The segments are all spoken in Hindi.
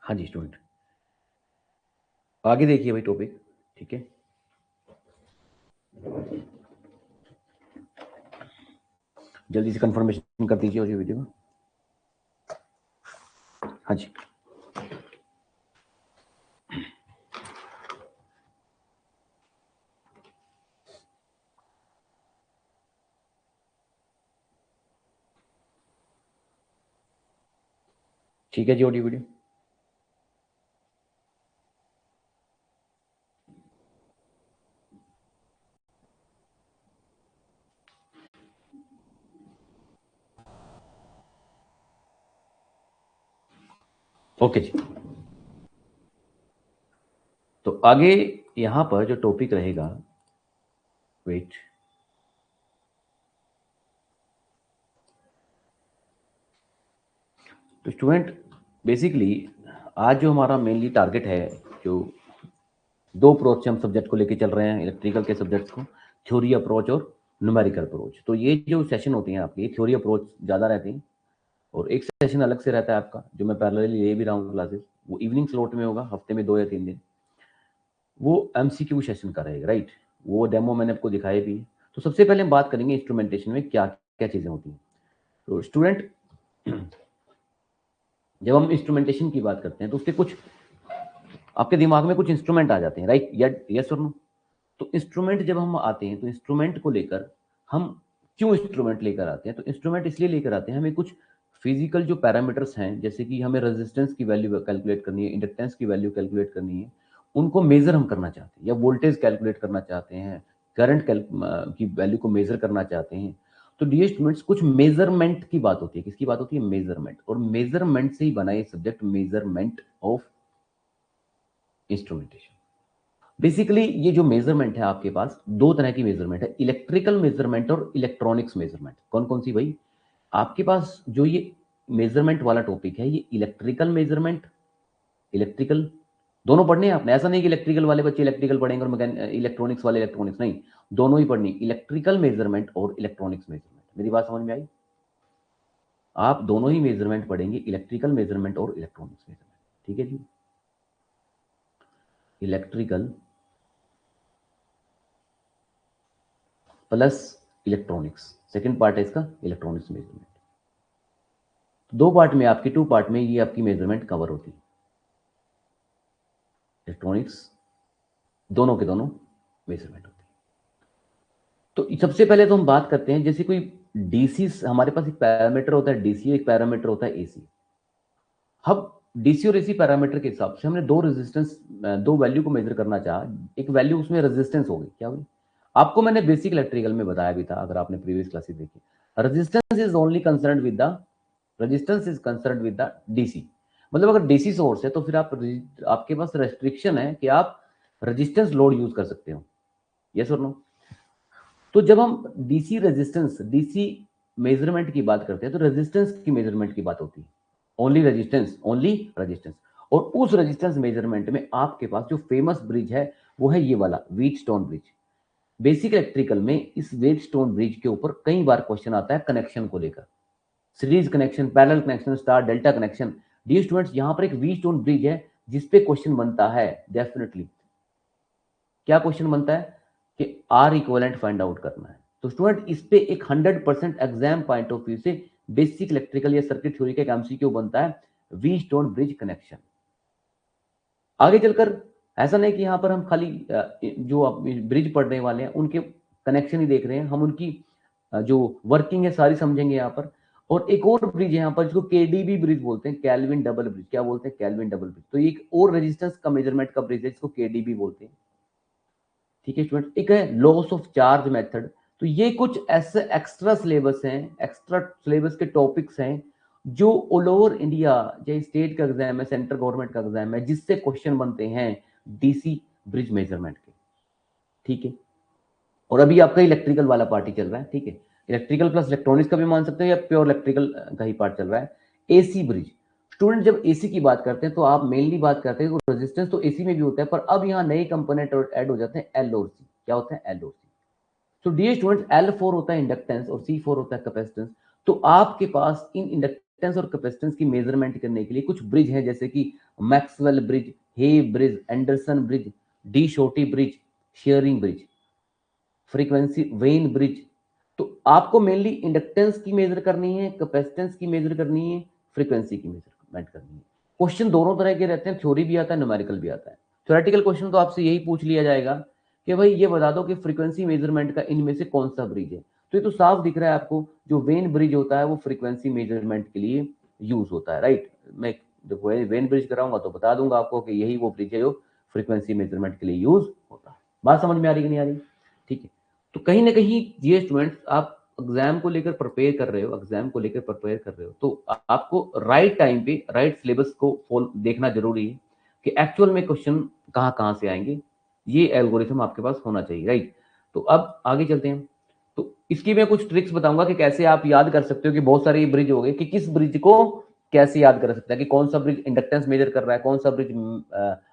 हाँ जी स्टूडेंट, आगे देखिए भाई टॉपिक। ठीक है, जल्दी से कंफर्मेशन कर दीजिए और वीडियो में। हाँ जी, ठीक है जी, ऑडियो वीडियो। ओके जी, तो आगे यहाँ पर जो टॉपिक रहेगा, वेट, तो स्टूडेंट बेसिकली आज जो हमारा मेनली टारगेट है, जो दो अप्रोच से हम सब्जेक्ट को लेके चल रहे हैं, इलेक्ट्रिकल के सब्जेक्ट्स को, थ्योरी अप्रोच और न्यूमेरिकल अप्रोच। तो ये जो सेशन होती हैं आपकी, थ्योरी अप्रोच ज़्यादा रहती हैं और एक सेशन अलग से रहता है आपका, जो मैं पैरेलली ले भी रहा हूँ क्लासेस, वो इवनिंग स्लॉट में होगा, हफ्ते में 2 या 3 दिन। वो एमसीक्यू सेशन का रहेगा, राइट। वो डेमो मैंने आपको दिखाई भी है। तो सबसे पहले हम बात करेंगे इंस्ट्रूमेंटेशन में क्या क्या चीज़ें होती हैं। तो स्टूडेंट, जब हम इंस्ट्रूमेंटेशन की बात करते हैं तो उसके कुछ आपके दिमाग में कुछ इंस्ट्रूमेंट आ जाते हैं, राइट, या यस और नो। तो इंस्ट्रूमेंट जब हम आते हैं तो इंस्ट्रूमेंट को लेकर हम क्यों इंस्ट्रूमेंट लेकर आते हैं, तो इंस्ट्रूमेंट इसलिए लेकर आते हैं, हमें कुछ फिजिकल जो पैरामीटर्स हैं, जैसे कि हमें रेजिस्टेंस की वैल्यू कैलकुलेट करनी है, इंडक्टेंस की वैल्यू कैलकुलेट करनी है, उनको मेजर हम करना चाहते हैं, या वोल्टेज कैलकुलेट करना चाहते हैं, करंट की वैल्यू को मेजर करना चाहते हैं। तो डियर स्टूडेंट्स, कुछ मेजरमेंट की बात होती है। किसकी बात होती है? मेजरमेंट। और मेजरमेंट से ही बना ये subject, measurement of instrumentation. Basically ये जो मेजरमेंट है आपके पास, दो तरह की मेजरमेंट है, इलेक्ट्रिकल मेजरमेंट और इलेक्ट्रॉनिक्स मेजरमेंट। कौन कौन सी भाई? आपके पास जो ये मेजरमेंट वाला टॉपिक है, ये इलेक्ट्रिकल मेजरमेंट, इलेक्ट्रिकल दोनों पढ़ने हैं आपने। ऐसा नहीं कि इलेक्ट्रिकल वाले बच्चे इलेक्ट्रिकल पढ़ेंगे और इलेक्ट्रॉनिक्स वाले इलेक्ट्रॉनिक्स, नहीं, दोनों ही पढ़नी, इलेक्ट्रिकल मेजरमेंट और इलेक्ट्रॉनिक्स मेजरमेंट। मेरी बात समझ में आई? आप दोनों ही मेजरमेंट पढ़ेंगे, इलेक्ट्रिकल मेजरमेंट और इलेक्ट्रॉनिक्स मेजरमेंट। ठीक है जी, electrical plus electronics, second part है इसका, इलेक्ट्रॉनिक्स मेजरमेंट। दो पार्ट में, आपकी टू पार्ट में ये आपकी मेजरमेंट कवर होती है, इलेक्ट्रॉनिक्स, दोनों के दोनों मेजरमेंट होती है। तो सबसे पहले तो हम बात करते हैं, जैसे कोई डीसी, हमारे पास एक पैरामीटर होता है डीसी, एक पैरामीटर होता है एसी। हम डीसी और एसी पैरामीटर के हिसाब से हमने दो रेजिस्टेंस, दो वैल्यू को मेजर करना चाहा। एक वैल्यू उसमें रेजिस्टेंस होगी, क्या होगी? आपको मैंने बेसिक इलेक्ट्रिकल में बताया भी था, अगर आपने प्रीवियस क्लासेस देखी। Resistance is only concern with the resistance is concern with the DC. मतलब अगर डीसी सोर्स है तो फिर आपके पास रेस्ट्रिक्शन है कि आप रेजिस्टेंस लोड यूज कर सकते हो, यस और नो। तो जब हम डीसी रेजिस्टेंस, डीसी मेजरमेंट की बात करते हैं, तो रेजिस्टेंस की मेजरमेंट की बात होती है, ओनली रेजिस्टेंस, ओनली रेजिस्टेंस। और उस रेजिस्टेंस मेजरमेंट में आपके पास जो फेमस ब्रिज है वो है ये वाला व्हीटस्टोन ब्रिज। बेसिक इलेक्ट्रिकल में इस व्हीटस्टोन ब्रिज के ऊपर कई बार क्वेश्चन आता है कनेक्शन को लेकर, series connection, parallel connection, star delta connection. Dear students, यहां पर एक व्हीटस्टोन ब्रिज है जिसपे क्वेश्चन बनता है डेफिनेटली। क्या क्वेश्चन बनता है? कि आर इक्वलेंट फाइंड आउट करना है। तो स्टूडेंट, इस पे एक 100% एग्जाम पॉइंट ऑफ व्यू से बेसिक इलेक्ट्रिकल या सर्किट थ्योरी का एक एमसीक्यू बनता है, व्हीटस्टोन ब्रिज कनेक्शन। आगे चलकर ऐसा नहीं कि यहां पर हम खाली जो आप ब्रिज पढ़ने वाले हैं उनके कनेक्शन ही देख रहे हैं, हम उनकी जो वर्किंग है सारी समझेंगे यहाँ पर। और एक और ब्रिज है यहाँ पर जिसको केडीबी ब्रिज बोलते हैं, कैल्विन डबल ब्रिज। क्या बोलते हैं? Kelvin double bridge. तो एक और रेजिस्टेंस का मेजरमेंट का ब्रिज है जिसको केडीबी बोलते हैं। ठीक है स्टूडेंट, एक है लॉस ऑफ चार्ज मेथड। तो ये कुछ ऐसे एक्स्ट्रा सिलेबस हैं, एक्स्ट्रा सिलेबस के टॉपिक्स हैं जो ऑल ओवर इंडिया, चाहे स्टेट का एग्जाम है, सेंट्रल गवर्नमेंट का एग्जाम है, जिससे क्वेश्चन बनते हैं डीसी ब्रिज मेजरमेंट के। ठीक है, और अभी आपका इलेक्ट्रिकल वाला पार्ट ही चल रहा है। ठीक है, इलेक्ट्रिकल प्लस इलेक्ट्रॉनिक्स का भी मान सकते हो, या प्योर इलेक्ट्रिकल का ही पार्ट चल रहा है। एसी ब्रिज, स्टूडेंट जब एसी की बात करते हैं तो आप मेनली बात करते हैं रेजिस्टेंस तो एसी में भी होता है, पर अब यहाँ नए कंपोनेंट ऐड हो जाते हैं, एल और सी। क्या होता है? एल और सी। तो डियर स्टूडेंट्स, L4 होता है इंडक्टेंस और C4 होता है कैपेसिटेंस। तो आपके पास इन इंडक्टेंस इंडक्टेंस और कैपेसिटेंस की मेजरमेंट करने के लिए कुछ ब्रिज हैं, जैसे कि मैक्सवेल ब्रिज, हे ब्रिज, एंडरसन ब्रिज, डी शोटी bridge, Schering bridge, frequency Wien bridge. तो आपको मेनली इंडक्टेंस की मेजर करनी है, कैपेसिटेंस की मेजर करनी है, फ्रीक्वेंसी की मेजरमेंट करनी है। क्वेश्चन दोनों तरह के रहते हैं, थ्योरी भी आता है, न्यूमेरिकल भी आता है। थ्योरेटिकल क्वेश्चन तो आपसे यही पूछ लिया जाएगा कि भाई ये बता दो कि फ्रीक्वेंसी मेजरमेंट का इनमें से कौन सा ब्रिज है। तो ये तो साफ दिख रहा है आपको, जो वेन ब्रिज होता है वो फ्रीक्वेंसी मेजरमेंट के लिए यूज होता है, राइट। मैं देखो वेन ब्रिज कराऊंगा तो बता दूंगा आपको कि यही वो ब्रिज है जो फ्रीक्वेंसी मेजरमेंट के लिए यूज होता है। बात समझ में आ रही कि नहीं आ रही? ठीक है। तो कहीं ना कहीं ये स्टूडेंट्स, आप एग्जाम को लेकर प्रिपेयर कर रहे हो, एग्जाम को लेकर प्रिपेयर कर रहे हो, तो आपको राइट टाइम पे राइट सिलेबस को फॉलो देखना जरूरी है कि एक्चुअल में क्वेश्चन कहाँ कहाँ से आएंगे। ये एल्गोरिथम आपके पास होना चाहिए, राइट। तो अब आगे चलते हैं। तो इसकी मैं कुछ ट्रिक्स बताऊंगा कि कैसे आप याद कर सकते हो कि बहुत सारे ब्रिज हो गए, कि किस ब्रिज को कैसे याद कर सकते हैं, कि कौन सा ब्रिज इंडक्टेंस मेजर कर रहा है, कौन सा ब्रिज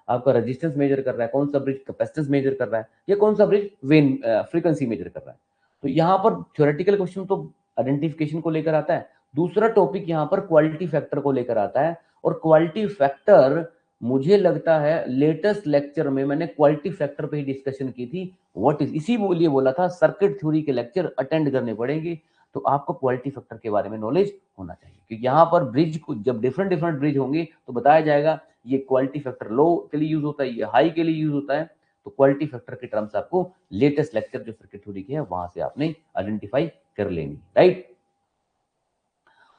आपका रेजिस्टेंस मेजर कर रहा है, कौन सा ब्रिज कैपेसिटेंस मेजर कर रहा है, या कौन सा ब्रिज वेन फ्रीक्वेंसी मेजर कर रहा है। तो यहाँ पर थ्योरेटिकल क्वेश्चन तो आइडेंटिफिकेशन को लेकर आता है, दूसरा टॉपिक यहाँ पर क्वालिटी फैक्टर को लेकर आता है। और क्वालिटी फैक्टर मुझे लगता है लेटेस्ट लेक्चर में मैंने क्वालिटी फैक्टर पे ही डिस्कशन की थी। व्हाट इज, इसी लिए बोला था सर्किट थ्योरी के लेक्चर अटेंड करने पड़ेंगे, तो आपको क्वालिटी फैक्टर के बारे में नॉलेज होना चाहिए, क्योंकि यहाँ पर ब्रिज को जब डिफरेंट डिफरेंट ब्रिज होंगे तो बताया जाएगा ये क्वालिटी फैक्टर लो के लिए यूज होता है, ये हाई के लिए यूज होता है। तो क्वालिटी फैक्टर के टर्म्स आपको लेटेस्ट लेक्चर जो सर्किट थ्योरी के है वहां से आपने आइडेंटिफाई कर लेनी, right.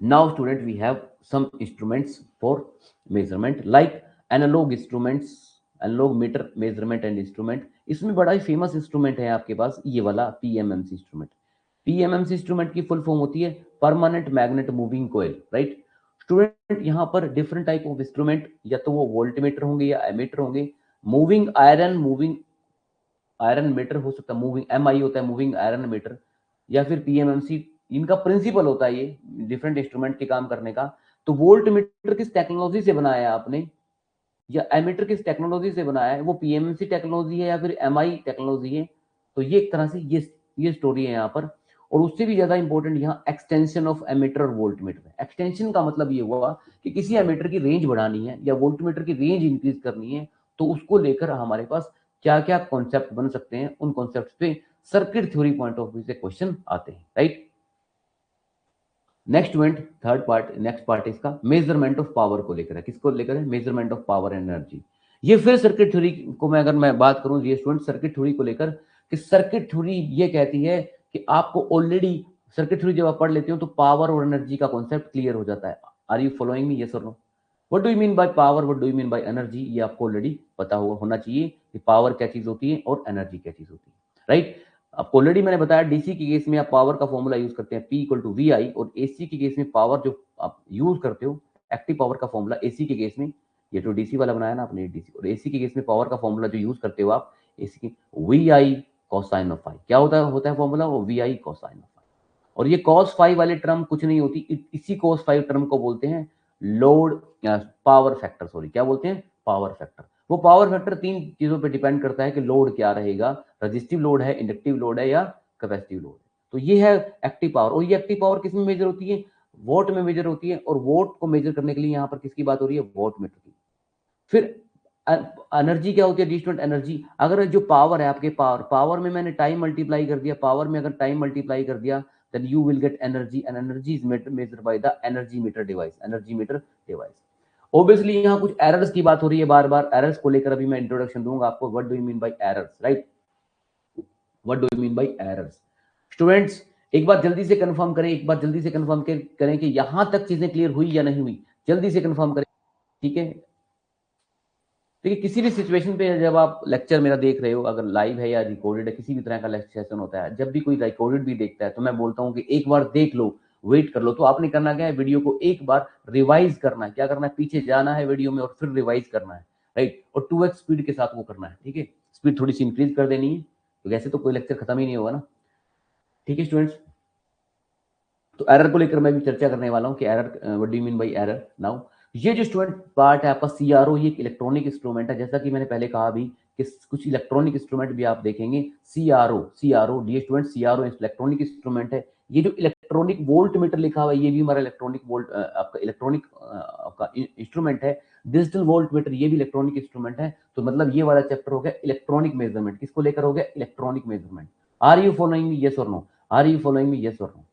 Now student we have some instruments for measurement like analog instruments, analog meter measurement and instrument. इसमें बड़ा ही फेमस इंस्ट्रूमेंट है आपके पास ये वाला पीएमएमसी इंस्ट्रूमेंट। पीएमएमसी इंस्ट्रूमेंट की फुल फॉर्म होती है permanent magnet moving coil, right. Student यहाँ पर डिफरेंट टाइप ऑफ इंस्ट्रूमेंट, या तो वो वोल्टमीटर होंगे या एमीटर होंगे। मूविंग आयरन मीटर हो सकता है, मूविंग एमआई होता है मूविंग आयरन मीटर, या फिर पीएमएमसी। इनका प्रिंसिपल होता है ये डिफरेंट इंस्ट्रूमेंट के काम करने का। तो वोल्ट मीटर किस टेक्नोलॉजी से बनाया है आपने, या एमीटर किस टेक्नोलॉजी से बनाया है, वो पीएमएमसी टेक्नोलॉजी है या फिर एमआई टेक्नोलॉजी है। तो ये एक तरह से ये स्टोरी है यहाँ पर। और उससे भी ज्यादा इंपॉर्टेंट यहाँ एक्सटेंशन ऑफ एमीटर और वोल्ट मीटर है। एक्सटेंशन का मतलब ये हुआ कि किसी एमीटर की रेंज बढ़ानी है या वोल्ट मीटर की रेंज इंक्रीज करनी है, तो उसको लेकर हमारे पास क्या क्या कॉन्सेप्ट बन सकते हैं, उन कॉन्सेप्ट पे circuit theory point of view से क्वेश्चन आते हैं, right. Next event third part, next part इसका मेजरमेंट ऑफ पावर को लेकर है। किसको लेकर है? Measurement of power energy. ये फिर सर्किट थ्योरी को मैं अगर मैं बात करूं ये स्टूडेंट सर्किट थ्योरी को लेकर, कि सर्किट थ्योरी ये कहती है कि आपको ऑलरेडी सर्किट थ्योरी जब आप पढ़ लेते हो तो पावर और एनर्जी का कॉन्सेप्ट क्लियर हो जाता है। Are you following me? Yes और no? What do you mean by power, what do you mean by energy, ये आपको ऑलरेडी पता होना चाहिए कि पावर क्या चीज होती है और एनर्जी क्या चीज होती है, राइट। आपको ऑलरेडी मैंने बताया डीसी के केस में आप पावर का फॉर्मूला यूज करते हैं P इक्वल टू वी आई, और एसी के केस में पावर जो आप यूज करते हो एक्टिव पावर का फॉर्मूला एसी के केस में, ये तो डीसी वाला बनाया ना आपने डीसी, और एसी के केस में पावर का फॉर्मूला जो यूज करते हो आप एसी की V I cosine of phi, क्या होता है फॉर्मूला? वो V I cosine of phi. और ये कॉस फाई वाले टर्म कुछ नहीं होती, इसी कॉस फाई टर्म को बोलते हैं लोड पावर फैक्टर, सॉरी क्या बोलते हैं? Power factor. वो पावर फैक्टर तीन चीजों पे डिपेंड करता है कि लोड क्या रहेगा, रजिस्टिव लोड है, इंडक्टिव लोड है, या कैपेसिटिव लोड है। तो ये है एक्टिव पावर, और ये एक्टिव पावर किस में मेजर होती है? वोट में मेजर होती है। और वोट को मेजर करने के लिए यहाँ पर किसकी बात हो रही है? वोट मीटर की। फिर एनर्जी क्या होती है? Distant energy. अगर जो पावर है आपके पावर में मैंने टाइम मल्टीप्लाई कर दिया, पावर में अगर टाइम मल्टीप्लाई कर दिया, then you will get energy, and energy is measured by the energy meter device. Obviously यहाँ कुछ एरर्स की बात हो रही है, बार बार एरर्स को लेकर अभी मैं इंट्रोडक्शन दूंगा आपको। What do you mean bye errors, right? What do you mean bye errors? Students एक बार जल्दी से कंफर्म करें, एक बार जल्दी से कंफर्म करें कि यहां तक चीजें क्लियर हुई या नहीं हुई, जल्दी से कंफर्म करें, ठीक है। देखिए किसी भी सिचुएशन पे जब आप लेक्चर मेरा देख रहे हो, अगर लाइव है या रिकॉर्डेड है, किसी भी तरह का लेक्चर सेशन होता है, जब भी कोई रिकॉर्डेड भी देखता है तो मैं बोलता हूँ कि एक बार देख लो, वेट कर लो। तो आपने करना क्या है? वीडियो को एक बार रिवाइज करना है। क्या करना है? पीछे जाना है वीडियो में और फिर रिवाइज करना है, राइट। और 2x स्पीड के साथ वो करना है, ठीक है। स्पीड थोड़ी सी इंक्रीज कर देनी है, तो वैसे तो कोई लेक्चर खत्म ही नहीं होगा ना, ठीक है स्टूडेंट्स। तो एरर को लेकर मैं भी चर्चा करने वाला हूँ कि error, what do you mean bye error. Now ये जो स्टूडेंट पार्ट है आपका सीआरओ, ये एक इलेक्ट्रॉनिक इंस्ट्रूमेंट है, जैसा कि मैंने पहले कहा भी कि कुछ इलेक्ट्रॉनिक इंस्ट्रूमेंट भी आप देखेंगे। CRO dear student, CRO electronic instrument है। ये जो इलेक्ट्रॉनिक वोल्ट मीटर लिखा हुआ है, ये भी हमारा इलेक्ट्रॉनिक वोल्ट आपका इलेक्ट्रॉनिक आपका इंस्ट्रूमेंट है। डिजिटल वोल्ट मीटर ये भी इलेक्ट्रॉनिक इंस्ट्रूमेंट है। तो मतलब ये वाला चैप्टर हो गया इलेक्ट्रॉनिक मेजरमेंट, किसको लेकर हो गया, electronic measurement. Are you following me, yes और no, are you following me, yes और no,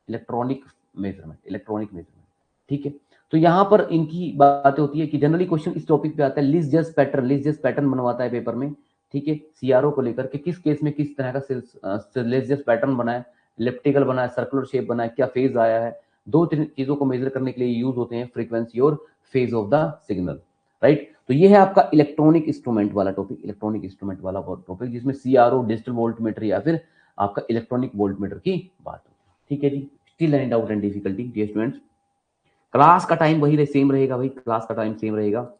electronic measurement, electronic measurement, ठीक है। तो यहां पर इनकी बातें होती है कि जनरली क्वेश्चन इस टॉपिक पे आता है, list just pattern, list just pattern बनवाता है पेपर में, ठीक है, सीआरओ को लेकर के किस केस में किस तरह का लिस्ट जस्ट पैटर्न बना है, इलिप्टिकल बना है, सर्कुलर शेप बना है, क्या फेज आया है, दो तीन चीजों को मेजर करने के लिए यूज होते हैं, फ्रीक्वेंसी और phase of the signal, right. तो ये है आपका इलेक्ट्रॉनिक इंस्ट्रूमेंट वाला टॉपिक, इलेक्ट्रॉनिक इंस्ट्रूमेंट वाला टॉपिक, जिसमें सीआरओ, डिजिटल वोल्ट मीटर या फिर आपका इलेक्ट्रॉनिक वोल्ट मीटर की बात होती है, ठीक है जी। Still any doubt and difficulty dear students? Class का टाइम वही सेम रहेगा भाई, क्लास का टाइम सेम रहेगा,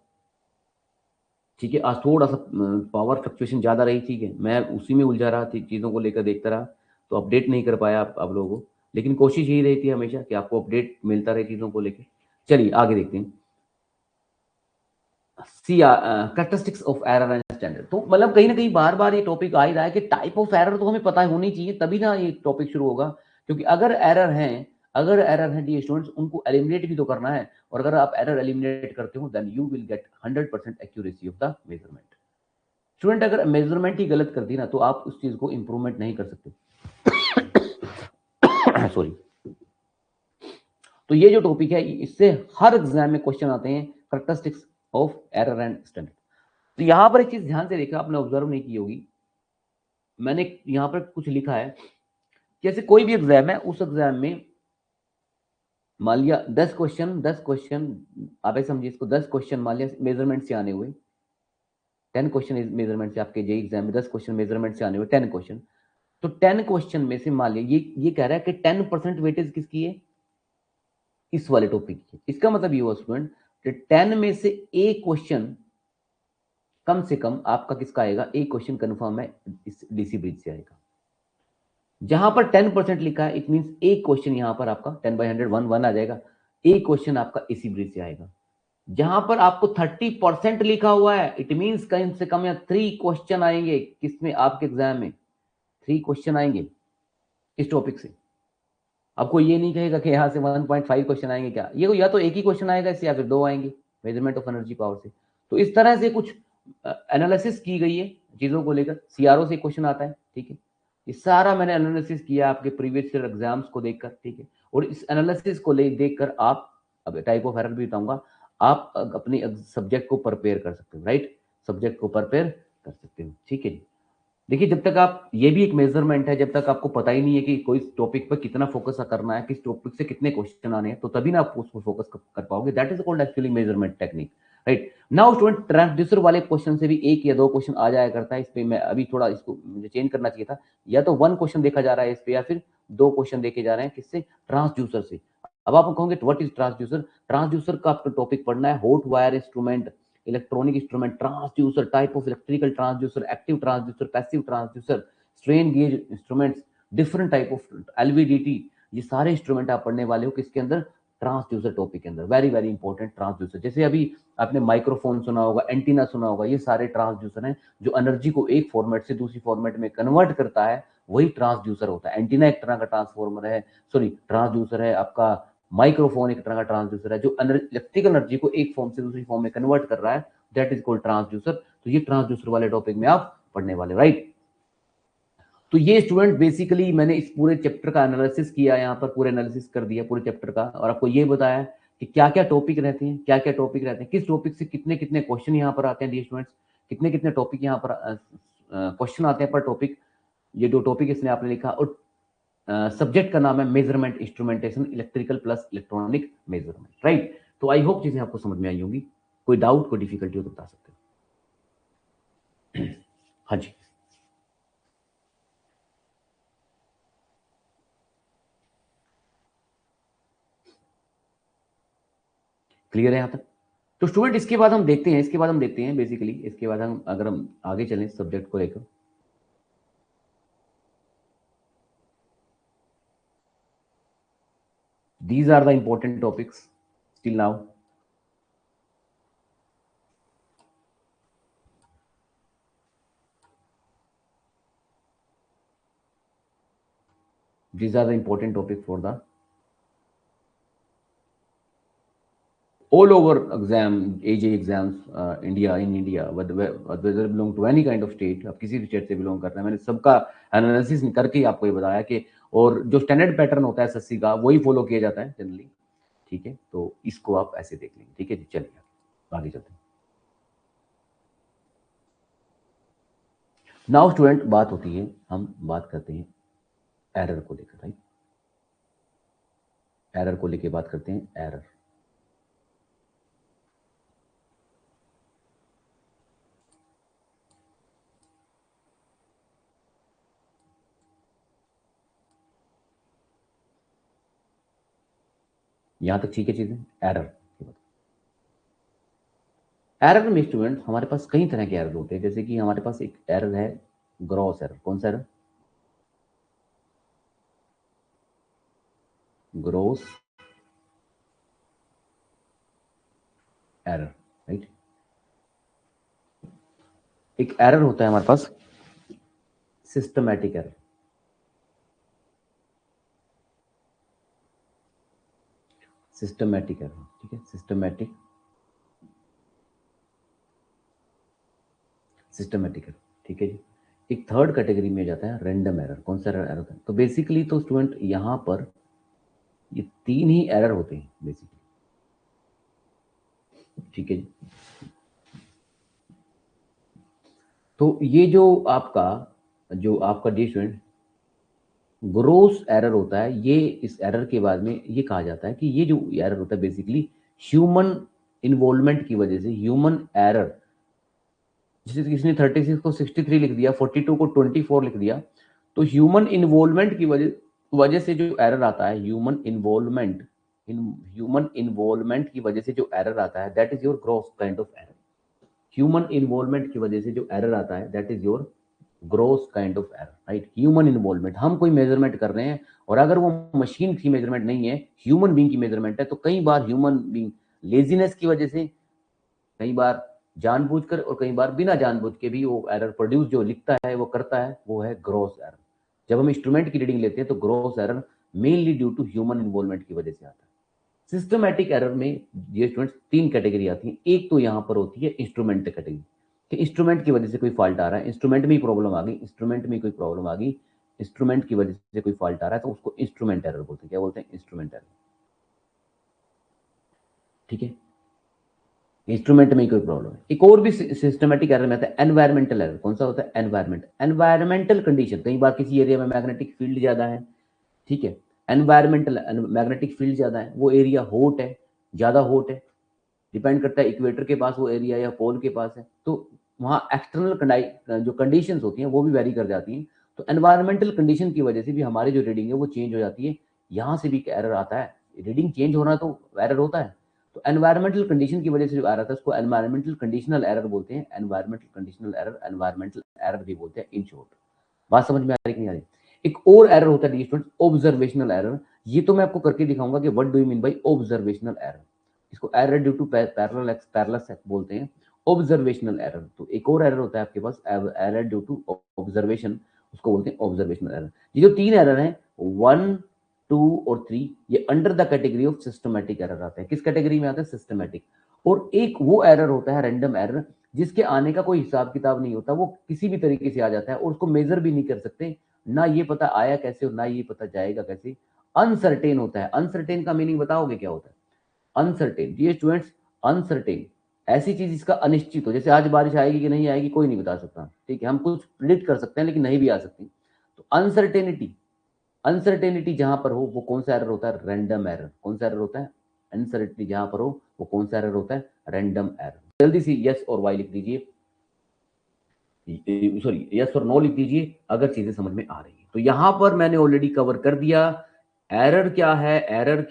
ठीक है। आज थोड़ा सा पावर फ्लक्चुएशन ज्यादा रही, ठीक है, मैं उसी में उलझा रहा, चीजों को लेकर देखता रहा, तो अपडेट नहीं कर पाया आप लोगों को, लेकिन कोशिश यही रहती है हमेशा कि आपको अपडेट मिलता रहे चीजों को लेकर। चलिए आगे देखते हैं। See characteristics of error and standard. तो मतलब कहीं ना कहीं बार बार ये टॉपिक आ ही रहा है कि टाइप ऑफ एरर तो हमें पता होनी चाहिए, तभी ना ये टॉपिक शुरू होगा। क्योंकि अगर एरर है डी स्टूडेंट्स, उनको एलिमिनेट भी तो करना है, और अगर आप एरर एलिमिनेट करते हो then you will get 100% accuracy of the measurement. Student अगर मेजरमेंट ही गलत कर दी ना, तो आप उस चीज को इंप्रूवमेंट नहीं कर सकते। सॉरी। तो ये जो टॉपिक है, इससे हर एग्जाम में क्वेश्चन आते हैं, characteristics of error and standard. तो यहां पर एक चीज ध्यान से देखा, आपने ऑब्जर्व नहीं की होगी, मैंने यहां पर कुछ लिखा है, जैसे कोई भी एग्जाम है, उस एग्जाम में मान लिया 10 क्वेश्चन आप ऐसे समझिए इसको, 10 क्वेश्चन मान लिया मेजरमेंट से आने हुए, 10 क्वेश्चन मेजरमेंट से, आपके जेई एग्जाम में 10 क्वेश्चन मेजरमेंट से आने हुए, 10 क्वेश्चन। तो 10 क्वेश्चन में से मान लिया ये कह रहा है कि 10% वेटेज किसकी है, इस वाले टॉपिक की। इसका मतलब ये हुआ स्टूडेंट कि 10 में से एक क्वेश्चन कम से कम आपका किसका आएगा, एक क्वेश्चन कंफर्म है इस डीसी ब्रिज से आएगा। जहां पर 10% लिखा है, इट मीन एक क्वेश्चन यहां पर आपका 10/100 1 आ जाएगा, एक क्वेश्चन आपका इसी ब्रिज से आएगा। जहां पर आपको 30% लिखा हुआ है, इट मीन कम से कम या 3 क्वेश्चन आएंगे, किसमें, आपके एग्जाम में 3 क्वेश्चन आएंगे इस टॉपिक से। आपको ये नहीं कहेगा कि यहां से 1.5 क्वेश्चन आएंगे, क्या ये, या तो एक ही क्वेश्चन आएगा इससे, या फिर 2 आएंगे मेजरमेंट ऑफ एनर्जी पावर से। तो इस तरह से कुछ एनालिसिस की गई है चीजों को लेकर, सीआरओ से क्वेश्चन आता है, ठीक है। ये सारा मैंने एनालिसिस किया आपके प्रीवियस ईयर एग्जाम्स को देखकर, ठीक है। और इस एनालिसिस को देखकर आप, अब टाइप ऑफ एरर भी बताऊंगा, आप अपने सब्जेक्ट को प्रिपेयर कर सकते हो, राइट, सब्जेक्ट को प्रिपेयर कर सकते हो, ठीक है। देखिए जब तक आप, ये भी एक मेजरमेंट है, जब तक आपको पता ही नहीं है कि कोई टॉपिक पर कितना फोकस करना है, किस टॉपिक से कितने क्वेश्चन आने हैं, तो तभी ना आप उसको फोकस कर पाओगे। That is called actually measurement technique, right. Now student, transducer वाले क्वेश्चन से भी 1 या 2 क्वेश्चन आ जाया करता है। इस पे मैं अभी थोड़ा इसको मुझे चेंज करना चाहिए था, या तो 1 क्वेश्चन देखा जा रहा है इस पे, या फिर 2 क्वेश्चन देखे जा रहे हैं, किससे, ट्रांसड्यूसर से। अब आप कहोगे व्हाट इज ट्रांसड्यूसर, ट्रांसड्यूसर का आपको टॉपिक पढ़ना है, hot wire instrument, electronic instrument, transducer, type of electrical transducer, active transducer, passive transducer, strain gauge instruments, different type of LVDT, ये सारे इंस्ट्रूमेंट आप पढ़ने वाले हो किसके अंदर, ट्रांसड्यूसर टॉपिक के अंदर। वेरी वेरी इंपॉर्टेंट ट्रांसड्यूसर, जैसे अभी आपने माइक्रोफोन सुना होगा, एंटीना सुना होगा, ये सारे ट्रांसड्यूसर हैं जो एनर्जी को एक फॉर्मेट से दूसरी फॉर्मेट में कन्वर्ट करता है, वही ट्रांसड्यूसर होता है। एंटीना एक तरह का ट्रांसफॉर्मर है, सॉरी ट्रांसड्यूसर है आपका, माइक्रोफोन एक तरह का ट्रांसड्यूसर है जो इलेक्ट्रिकल एनर्जी को एक फॉर्म से दूसरी फॉर्म में कन्वर्ट कर रहा है, दैट इज कॉल्ड ट्रांसड्यूसर। तो ये ट्रांसड्यूसर वाले टॉपिक में आप पढ़ने वाले, राइट। तो ये स्टूडेंट बेसिकली मैंने इस पूरे चैप्टर का एनालिसिस किया, यहाँ पर पूरे एनालिसिस कर दिया पूरे चैप्टर का, और आपको ये बताया कि क्या क्या टॉपिक रहते हैं, क्या क्या टॉपिक रहते हैं, किस टॉपिक से कितने कितने क्वेश्चन यहाँ पर आते हैं डी स्टूडेंट्स, कितने कितने टॉपिक यहाँ पर क्वेश्चन आते हैं पर टॉपिक। ये 2 टॉपिक इसने आपने लिखा, और सब्जेक्ट का नाम है measurement instrumentation, electrical plus electronic measurement, right. तो आई होप चीजें आपको समझ में आई होंगी। कोई डाउट, कोई डिफिकल्टी हो तो बता सकते हो। हाँ जी, क्लियर है यहाँ तक? तो स्टूडेंट इसके बाद हम देखते हैं, बेसिकली इसके बाद हम, अगर हम आगे चलें सब्जेक्ट को लेकर, these are the important topics still now. These are the important topic for the all over exam AJ exams in India whether belong to any kind of state, आप किसी भी स्टेट से बिलोंग कर रहे हैं, मैंने सबका एनालिसिस करके ही आपको ये बताया कि और जो स्टैंडर्ड पैटर्न होता है एसएससी का वही फॉलो किया जाता है जनरली, ठीक है। तो इसको आप ऐसे देख लेंगे, ठीक है जी। चलिए आगे चलते हैं। नाउ स्टूडेंट बात होती है, हम बात करते हैं एरर को लेकर, राइट। एरर को लेकर बात करते हैं। एरर, यहां तक ठीक है चीजें। एरर, एरर में स्टूडेंट हमारे पास कई तरह के एरर होते हैं। जैसे कि हमारे पास एक एरर है ग्रॉस एरर। कौन सा एरर? Gross error, right. एक एरर होता है हमारे पास सिस्टमैटिक एरर। सिस्टमैटिक एरर, ठीक है। सिस्टमैटिक एरर, ठीक है जी। एक थर्ड कैटेगरी में जाता है रैंडम एरर। कौन सा एरर होता है? तो बेसिकली तो स्टूडेंट यहां पर ये तीन ही एरर होते हैं बेसिकली, ठीक है जी। तो ये जो आपका डी स्टूडेंट ग्रोस एरर होता है, ये इस एरर के बाद में ये कहा जाता है कि ये जो एरर होता है बेसिकली ह्यूमन इन्वॉल्वमेंट की वजह से, ह्यूमन एरर, जैसे किसी ने 36 को 63 लिख दिया, 42 को 24 लिख दिया, तो ह्यूमन इन्वॉल्वमेंट की वजह वजह से जो एरर आता है, ह्यूमन इन्वॉल्वमेंट की वजह से जो एरर आता है, that is your gross kind of error. Human involvement की वजह से जो एरर आता है, that is your gross kind of error, right. Human involvement, हम कोई मेजरमेंट कर रहे हैं और अगर वो मशीन की मेजरमेंट नहीं है, ह्यूमन बींग की मेजरमेंट है, तो कई बार ह्यूमन बींग लेजीनेस की वजह से, कई बार जानबूझकर और कई बार बिना जानबूझ के भी वो एरर प्रोड्यूस जो लिखता है वो करता है, वो है ग्रोस एरर। जब हम इंस्ट्रूमेंट की रीडिंग लेते हैं तो gross error mainly due to human involvement की वजह से आता है। सिस्टमैटिक एरर में ये स्टूडेंट्स तीन कैटेगरी आती है। एक तो यहां पर होती है इंस्ट्रूमेंट कैटेगरी, कि इंस्ट्रूमेंट की वजह से कोई फॉल्ट आ रहा है, इंस्ट्रूमेंट में ही प्रॉब्लम आ गई, इंस्ट्रूमेंट की वजह से कोई फॉल्ट आ रहा है, तो उसको इंस्ट्रूमेंट एरर बोलते हैं। क्या बोलते हैं? इंस्ट्रूमेंट एरर, ठीक है। इंस्ट्रूमेंट में ही कोई प्रॉब्लम है। एक और भी सिस्टमेटिक एरर में आता है एनवायरमेंटल एरर। कौन सा होता है? Environmental condition. कई बार किसी एरिया में मैग्नेटिक फील्ड ज्यादा है, ठीक है। एनवायरमेंटल मैग्नेटिक फील्ड ज्यादा है, वो एरिया हॉट है, ज्यादा हॉट है, डिपेंड करता है इक्वेटर के पास वो एरिया या पोल के पास है, तो वहाँ एक्सटर्नल जो कंडीशंस होती हैं वो भी वेरी कर जाती हैं। तो एनवायरमेंटल कंडीशन की वजह से भी हमारी जो रीडिंग है वो चेंज हो जाती है। यहाँ से भी एक एरर आता है, रीडिंग चेंज होना तो एरर होता है। तो एनवायरमेंटल कंडीशन की वजह से जो एरर था उसको एनवायरमेंटल कंडीशनल एरर बोलते हैं। एनवायरमेंटल एरर भी बोलते हैं इन शॉर्ट। बात समझ में आ रही कि नहीं आ रही? एक और एरर होता है स्टूडेंट्स, ऑब्जर्वेशनल एरर। ये तो मैं आपको करके दिखाऊंगा कि what do you mean bye observational error. इसको एरर ड्यू टू पैरेलल बोलते हैं, ऑब्जर्वेशनल एरर। तो एक और एरर होता है आपके पास एरर ड्यू टू ऑब्जर्वेशन, उसको बोलते हैं ऑब्जर्वेशनल एरर। ये जो तीन एरर हैं 1, 2 और 3, ये under the category of systematic error आते हैं। किस कैटेगरी में आते हैं? सिस्टमैटिक। और एक वो एरर होता है रैंडम एरर, जिसके आने का कोई हिसाब किताब नहीं होता, वो किसी भी तरीके से आ जाता है और उसको मेजर भी नहीं कर सकते, ना ये पता आया कैसे और ना ये पता जाएगा कैसे। अनसर्टेन होता है। अनसर्टेन का मीनिंग बताओगे क्या होता है? अनसर्टेन, ये स्टूडेंट्स, अनसर्टेन ऐसी चीज जिसका अनिश्चित हो। जैसे आज बारिश आएगी कि नहीं आएगी कोई नहीं बता सकता, ठीक है। हम कुछ प्रिडिक्ट कर सकते हैं लेकिन नहीं भी आ सकती। तो अनसर्टेनिटी जहां पर हो वो कौन सा एरर होता है? Random error. कौन सा एरर होता है? अनसर्टेनिटी जहां पर हो वो कौन सा एरर होता है? Random error. जल्दी से यस और वाई लिख दीजिए, सॉरी यस और नो लिख दीजिए अगर चीजें समझ में आ रही है। तो यहां पर मैंने ऑलरेडी कवर कर दिया एरर क्या है, एरर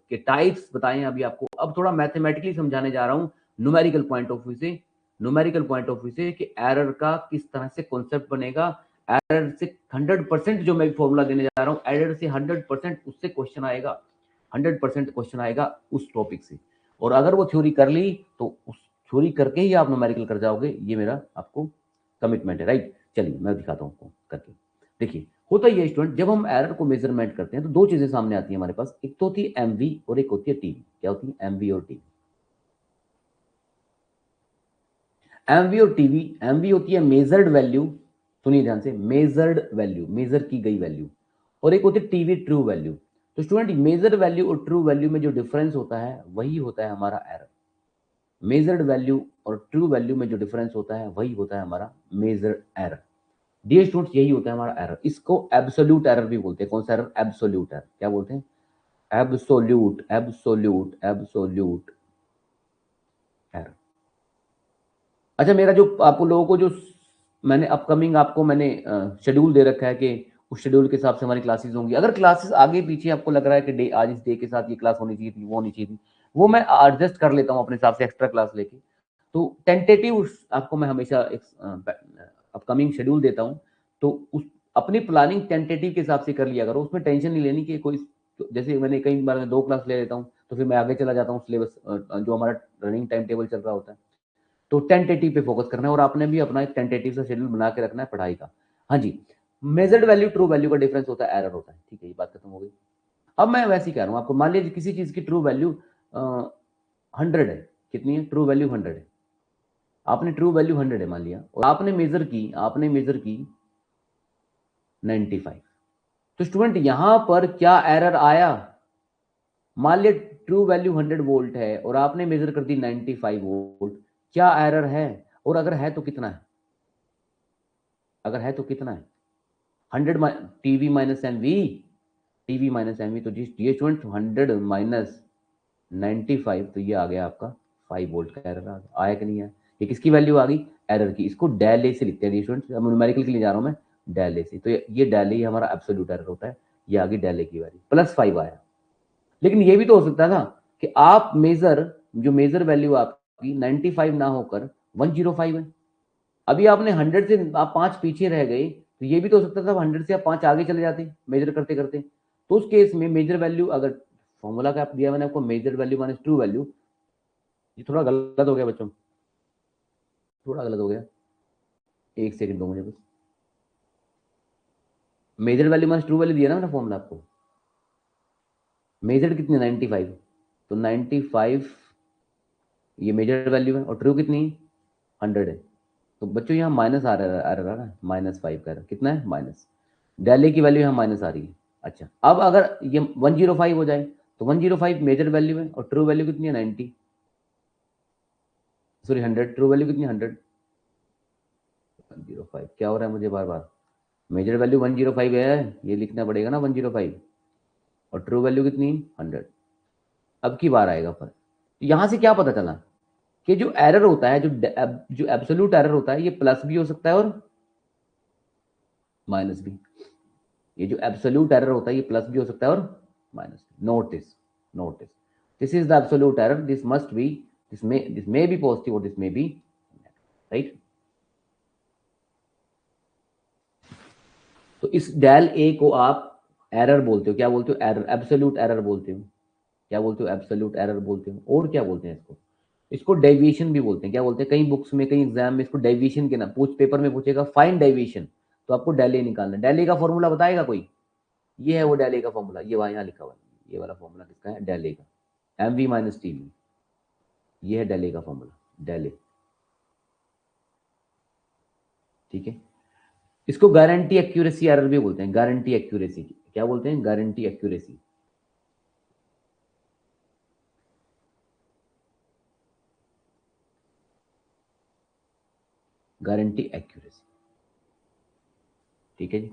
के टाइप्स बताए अभी आपको। अब थोड़ा मैथमेटिकली समझाने जा रहा हूं, न्यूमेरिकल पॉइंट ऑफ व्यू से, कि एरर का किस तरह से कॉन्सेप्ट बनेगा। एरर से 100% जो मैं फॉर्मूला देने जा रहा हूं, एरर से 100% उससे क्वेश्चन आएगा, 100% क्वेश्चन आएगा उस टॉपिक से। और अगर वो थ्योरी कर ली तो उस थ्योरी करके ही आप न्यूमेरिकल कर जाओगे, ये मेरा आपको कमिटमेंट है, राइट। चलिए मैं दिखाता हूँ आपको करके। देखिए होता ही है स्टूडेंट, जब हम एरर को मेजरमेंट करते हैं तो दो चीजें सामने आती है हमारे पास, एक तो होती है एमवी और एक होती है टीवी। क्या होती है? एमवी और टीवी। एमवी और टीवी, एमवी होती है मेजर्ड वैल्यू, सुनिए ध्यान से, मेजर्ड वैल्यू, मेजर की गई वैल्यू, और एक होती है टीवी, ट्रू वैल्यू। तो स्टूडेंट मेजर वैल्यू और ट्रू वैल्यू में जो डिफरेंस होता है वही होता है हमारा एरर। मेजर्ड वैल्यू और ट्रू वैल्यू में जो डिफरेंस होता है वही होता है हमारा मेजर एरर। डियर स्टूडेंट्स, यही होता है हमारा एरर। इसको एब्सोल्यूट एरर भी बोलते हैं। कौन सा एरर? Absolute error. क्या बोलते हैं? Absolute, absolute, absolute error. अच्छा, मेरा जो आपको लोगों को जो मैंने अपकमिंग आपको मैंने शेड्यूल दे रखा है कि उस शेड्यूल के हिसाब से हमारी क्लासेस होंगी। अगर क्लासेस आगे पीछे आपको लग रहा है कि डे आज इस डे के साथ ये क्लास होनी चाहिए थी, वो होनी चाहिए थी, वो मैं एडजस्ट कर लेता हूँ अपने हिसाब से एक्स्ट्रा क्लास लेके। तो टेंटेटिव आपको मैं हमेशा एक अपकमिंग शेड्यूल देता हूँ, तो उस अपनी प्लानिंग टेंटेटिव के हिसाब से कर लिया करो। उसमें टेंशन नहीं लेनी कि कोई, जैसे मैंने कई बार मैं 2 क्लास ले लेता हूँ तो फिर मैं आगे चला जाता हूँ सिलेबस जो हमारा रनिंग टाइम टेबल चल रहा होता है। तो टेंटेटिव पे फोकस करना है और आपने भी अपना एक टेंटेटिव सा शेड्यूल बना के रखना है पढ़ाई का। हाँ जी, मेजर्ड वैल्यू ट्रू वैल्यू का डिफरेंस होता है, एरर होता है। ठीक है, ये बात खत्म हो गई। अब मैं वैसे ही कह रहा हूँ आपको, मान लीजिए किसी चीज की ट्रू वैल्यू 100 है। कितनी है? ट्रू वैल्यू 100 है। आपने ट्रू वैल्यू 100 है मान लिया, और आपने मेजर की 95। तो स्टूडेंट यहां पर क्या एरर आया? मान लिया ट्रू वैल्यू 100 वोल्ट है और आपने मेजर कर दी 95 वोल्ट। क्या एरर है? और अगर है तो कितना है? अगर है तो कितना है? 100 TV minus NV, TV minus NV, तो जिस ये स्टूडेंट 100 माइनस 95, तो ये आ गया आपका 5 वोल्ट का एरर आ गया। आया कि नहीं आया? ये किसकी वैल्यू आ गई? एरर की। इसको डेल ए से लिखते हैं स्टूडेंट, अब न्यूमेरिकल के लिए जा रहा हूं मैं, डेल ए से। तो ये डेल ए हमारा एब्सोल्यूट एरर होता है। ये आ गई डेल ए की वैल्यू, +5 आया। लेकिन ये भी तो हो सकता था कि आप मेजर वैल्यू आपकी 95 ना होकर 105 है। अभी आपने 100 से आप 5 पीछे रह गए, तो ये भी तो हो सकता था 100 से आप 5 आगे चले जाते मेजर करते करते। तो उस केस में मेजर वैल्यू, अगर फॉर्मूला का आप दिया मैंने आपको, measure value minus true value, ये थोड़ा गलत हो गया बच्चों, थोड़ा गलत हो गया। एक सेकंड दो मुझे बस। Measure value minus true value दिया ना मैंने फॉर्मूला आपको। मेजर कितनी? 95। तो 95 ये मेजर वैल्यू है, और ट्रू कितनी? 100 है। तो बच्चों यहाँ माइनस आ रहा है, -5 का कितना है? माइनस। डेल ए की वैल्यू यहाँ माइनस आ रही है। अच्छा, अब अगर ये 105 हो जाए, तो 105 मेजर वैल्यू है और ट्रू वैल्यू कितनी है? 90, सॉरी 100। ट्रू वैल्यू कितनी है? 100। 105 क्या हो रहा है मुझे बार बार? मेजर वैल्यू 105 है, ये लिखना पड़ेगा ना 105, और ट्रू वैल्यू कितनी? 100। अब की बार आएगा पर यहां से क्या पता चला कि जो एरर होता है, जो एब्सोल्यूट एरर होता है, ये प्लस भी हो सकता है और माइनस भी। ये जो एब्सोल्यूट एरर होता है ये प्लस भी हो सकता है और minus. Note this this is the absolute error. This may be positive और दिस मे बी, राइट। तो इस डेल ए को आप एरर बोलते हो। क्या बोलते हो? एरर, एब्सोल्यूट एरर बोलते हो। क्या बोलते हो? एब्सोल्यूट एरर बोलते हो। और क्या बोलते हैं इसको? इसको डेविएशन भी बोलते हैं। क्या बोलते हैं? कई बुक्स में, कई एग्जाम में इसको डेविएशन के नाम, पेपर में पूछेगा फाइंड डेविएशन, तो आपको डेल ए निकालना है। डेल ए का फॉर्मूला बताएगा कोई? ये है वो डेल ए का फॉर्मूला, ये वहां यहाँ लिखा हुआ है। ये वाला फॉर्मूला किसका है? डेल ए का। M V minus T V, ये है डेल ए का फॉर्मूला, डेल ए। ठीक है। इसको गारंटी एक्यूरेसी एरर भी बोलते हैं। गारंटी एक्यूरेसी, क्या बोलते हैं? Guarantee accuracy. Guarantee accuracy. ठीक है जी।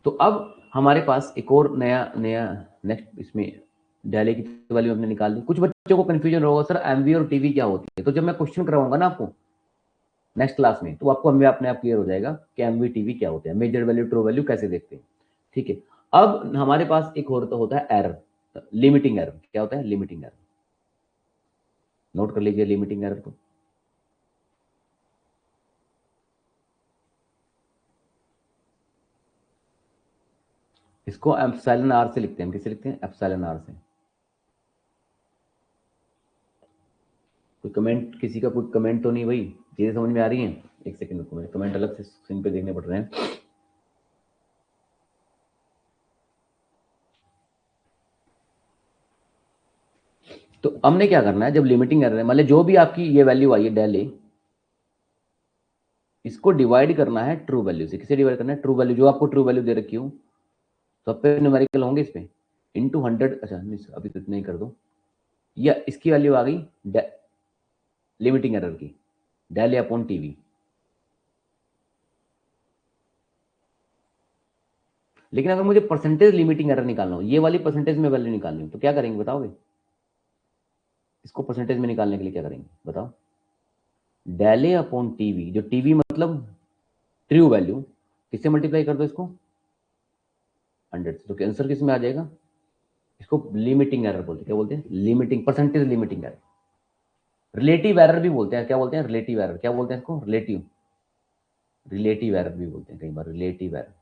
तो अब हमारे पास एक और नया नया नेक्स्ट इसमें डेले की वैल्यू हमने निकाल ली। कुछ बच्चों को कंफ्यूजन होगा, सर एमवी और टीवी क्या होती है? तो जब मैं क्वेश्चन करवाऊंगा ना आपको नेक्स्ट क्लास में, तो आपको हमें अपने आप क्लियर हो जाएगा कि एमवी टीवी क्या होते हैं, मेजर वैल्यू ट्रू वैल्यू कैसे देखते हैं। ठीक है। अब हमारे पास एक और तो होता है एरर, लिमिटिंग एरर। क्या होता है? Limiting error. नोट कर लीजिए लिमिटिंग एरर को। इसको एप्सिलॉन आर से लिखते हैं। किससे लिखते हैं? एप्सिलॉन आर से। कोई कमेंट, किसी का कोई कमेंट तो नहीं भाई? चीजें समझ में आ रही हैं? एक सेकंड रुको, मेरे कमेंट अलग से स्क्रीन पे देखने पड़ रहे हैं। तो हमने क्या करना है, जब लिमिटिंग एरर है, मतलब जो भी आपकी ये वैल्यू आई है डेल ए, इसको डिवाइड करना है ट्रू वैल्यू से। किसे डिवाइड करना है? ट्रू वैल्यू, जो आपको ट्रू वैल्यू दे रखी हूँ, सब पे न्यूमेरिकल होंगे इस पे, इंटू 100। अच्छा अभी तो इतना ही कर दो, या इसकी वैल्यू आ गई लिमिटिंग एरर की, डेल ए अपॉन टीवी। लेकिन अगर मुझे परसेंटेज लिमिटिंग एरर निकालना हो, ये वाली परसेंटेज में वैल्यू निकालनी हो, तो क्या करेंगे बताओगे? इसको परसेंटेज में निकालने के लिए क्या करेंगे बताओ? डेल ए अपॉन टीवी, जो टीवी मतलब ट्रू वैल्यू, किससे मल्टीप्लाई कर दो इसको? 100 से। तो आंसर किस में आ जाएगा? इसको लिमिटिंग एरर बोलते हैं। क्या बोलते हैं? Limiting, percentage limiting error. Relative error भी बोलते हैं। क्या बोलते हैं? Relative error. क्या बोलते हैं इसको? रिलेटिव, रिलेटिव एरर भी बोलते हैं कई बार, रिलेटिव एरर।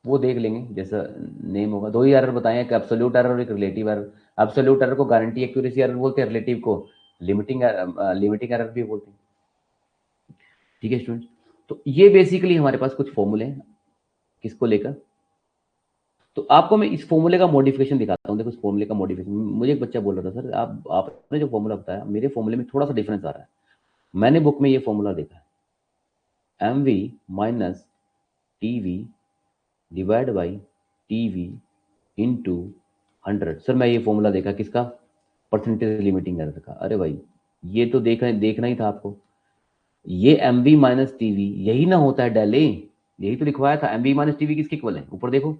वो देख लेंगे, जैसा नेम होगा। दो ही एरर बताए, एक एब्सोल्यूट एरर और एक रिलेटिव एरर। एब्सोल्यूट एरर को गारंटी एक्यूरेसी एरर बोलते हैं, रिलेटिव को लिमिटिंग एरर भी बोलते हैं। ठीक है स्टूडेंट, तो ये बेसिकली हमारे पास कुछ फॉर्मूले हैं किसको लेकर। तो आपको मैं इस फॉर्मूले का मॉडिफिकेशन दिखाता हूँ। देखो इस फॉर्मूले का मॉडिफिकेशन, मुझे एक बच्चा बोल रहा था, सर आपने जो फॉर्मूला बताया, मेरे फॉर्मूले में थोड़ा सा डिफरेंस आ रहा है। मैंने बुक में ये फॉर्मूला देखा है, M V minus T V divide by T V into 100। Sir मैं ये फॉर्मूला देखा किसका? परसेंटेज लिमिटिंग एरर का। अरे भाई ये तो देखना ही था आपको। ये एम बी माइनस टीवी यही ना होता है डेल ए, यही तो लिखवाया था। एम बी माइनस टीवी किसके इक्वल है? ऊपर देखो।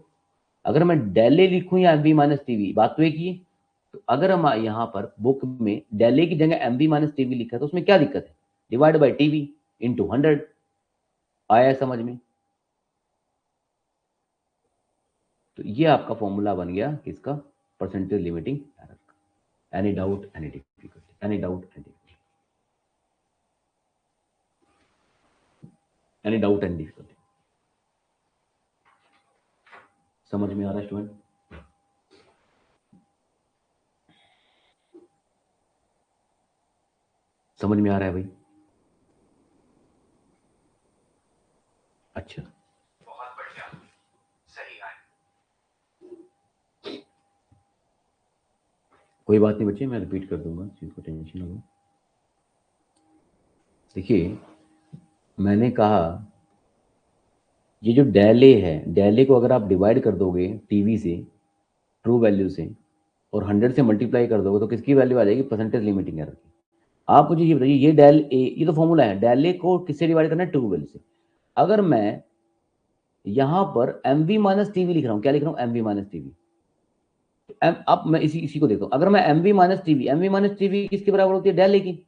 अगर मैं डेल ए लिखूं या एम बी माइनस टीवी, बात तो एक ही है। तो अगर हम यहाँ पर बुक में डेल ए की जगह एम बी माइनस टीवी लिखा है, तो उसमें क्या दिक्कत है? Divide by TV into 100। आया समझ में? तो ये आपका फॉर्मूला बन गया किसका? परसेंटेज लिमिटिंग एरर का। Any doubt, any difficulty? Any doubt, any difficulty? Any doubt, any difficulty? समझ में आ रहा है स्टूडेंट? समझ में आ रहा है भाई? अच्छा, बहुत बढ़िया, सही है। कोई बात नहीं बच्चे, मैं रिपीट कर दूंगा, चीज को टेंशन ना लो। देखिए मैंने कहा, ये जो डेल ए है, डेल ए को अगर आप डिवाइड कर दोगे टीवी से, ट्रू वैल्यू से, और 100 से मल्टीप्लाई कर दोगे, तो किसकी वैल्यू आ जाएगी? परसेंटेज लिमिटिंग एरर की। आप मुझे ये बताइए, ये डेल ए, ये तो फॉर्मूला है, डेल ए को किससे डिवाइड करना है? ट्रू वैल्यू से। अगर मैं यहां पर एम वी माइनस टीवी लिख रहा हूं, क्या लिख रहा हूं? M V minus TV. अब मैं इसी को देखता हूं। अगर मैं M V minus TV, M V minus TV किसके बराबर होती है? डेल ए की।